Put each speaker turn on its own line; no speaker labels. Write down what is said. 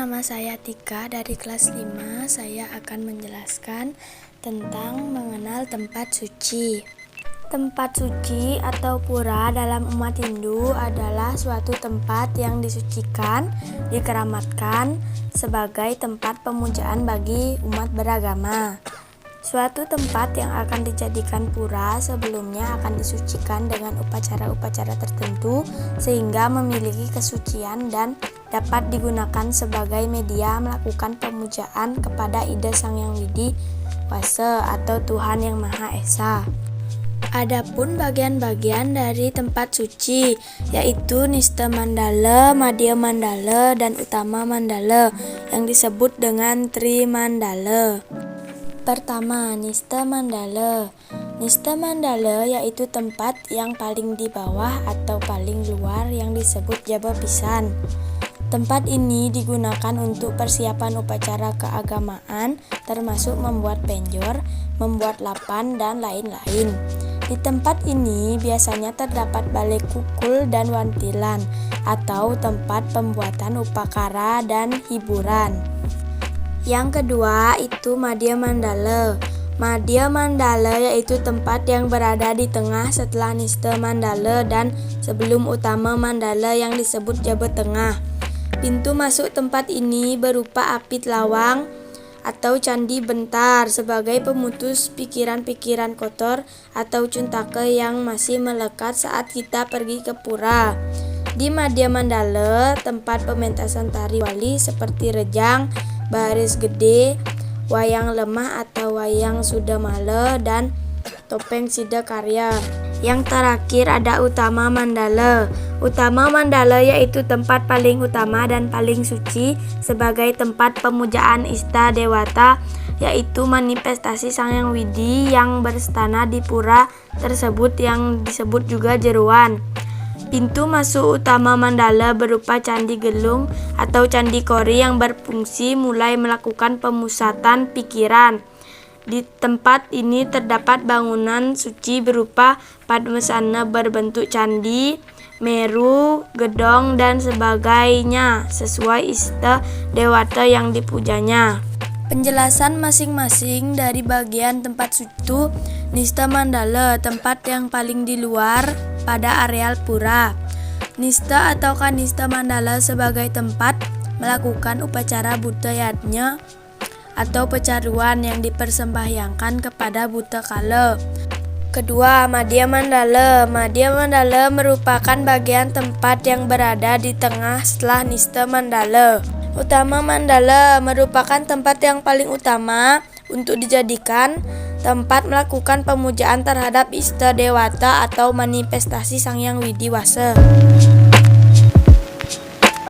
nama saya Tika dari kelas 5. Saya akan menjelaskan tentang mengenal tempat suci. Tempat suci atau pura dalam umat Hindu adalah suatu tempat yang disucikan, dikeramatkan sebagai tempat pemujaan bagi umat beragama. Suatu tempat yang akan dijadikan pura sebelumnya akan disucikan dengan upacara-upacara tertentu sehingga memiliki kesucian dan dapat digunakan sebagai media melakukan pemujaan kepada Ida Sang Hyang Widi Wasa atau Tuhan Yang Maha Esa. Adapun bagian-bagian dari tempat suci yaitu Nistha Mandala, Madhya Mandala, dan Utama Mandala yang disebut dengan Tri Mandala. Pertama, Nistha Mandala. Nistha Mandala yaitu tempat yang paling di bawah atau paling luar yang disebut Jaba Pisan. Tempat ini digunakan untuk persiapan upacara keagamaan termasuk membuat penjor, membuat lapan, dan lain-lain. Di tempat ini biasanya terdapat balai kukul dan wantilan atau tempat pembuatan upakara dan hiburan. Yang kedua itu Madhya Mandala. Madhya Mandala yaitu tempat yang berada di tengah setelah Nistha Mandala dan sebelum Utama Mandala yang disebut Jaba Tengah. Pintu masuk tempat ini berupa apit lawang atau candi bentar sebagai pemutus pikiran-pikiran kotor atau cuntaka yang masih melekat saat kita pergi ke pura. Di Madhya Mandala, tempat pementasan tari wali seperti rejang, baris gede, wayang lemah atau wayang sudamala, dan topeng sidakarya. Yang terakhir ada Utama Mandala. Utama Mandala yaitu tempat paling utama dan paling suci sebagai tempat pemujaan Ista Dewata, yaitu manifestasi Sang Hyang Widi yang berstana di pura tersebut yang disebut juga Jeruan. Pintu masuk Utama Mandala berupa Candi Gelung atau Candi Kori yang berfungsi mulai melakukan pemusatan pikiran. Di tempat ini terdapat bangunan suci berupa Padmasana berbentuk candi, Meru, gedong, dan sebagainya sesuai Ista Dewata yang dipujanya. Penjelasan masing-masing dari bagian tempat suci. Nistha Mandala, tempat yang paling di luar pada areal pura. Nistha atau Kanistha Mandala sebagai tempat melakukan upacara Buddha Yajna atau pecaruan yang dipersembahyangkan kepada Buddha Kala. Kedua, Madhya Mandala. Madhya Mandala merupakan bagian tempat yang berada di tengah setelah Nistha Mandala. Utama Mandala merupakan tempat yang paling utama untuk dijadikan tempat melakukan pemujaan terhadap Ista Dewata atau manifestasi Sang Hyang Widi Wasa.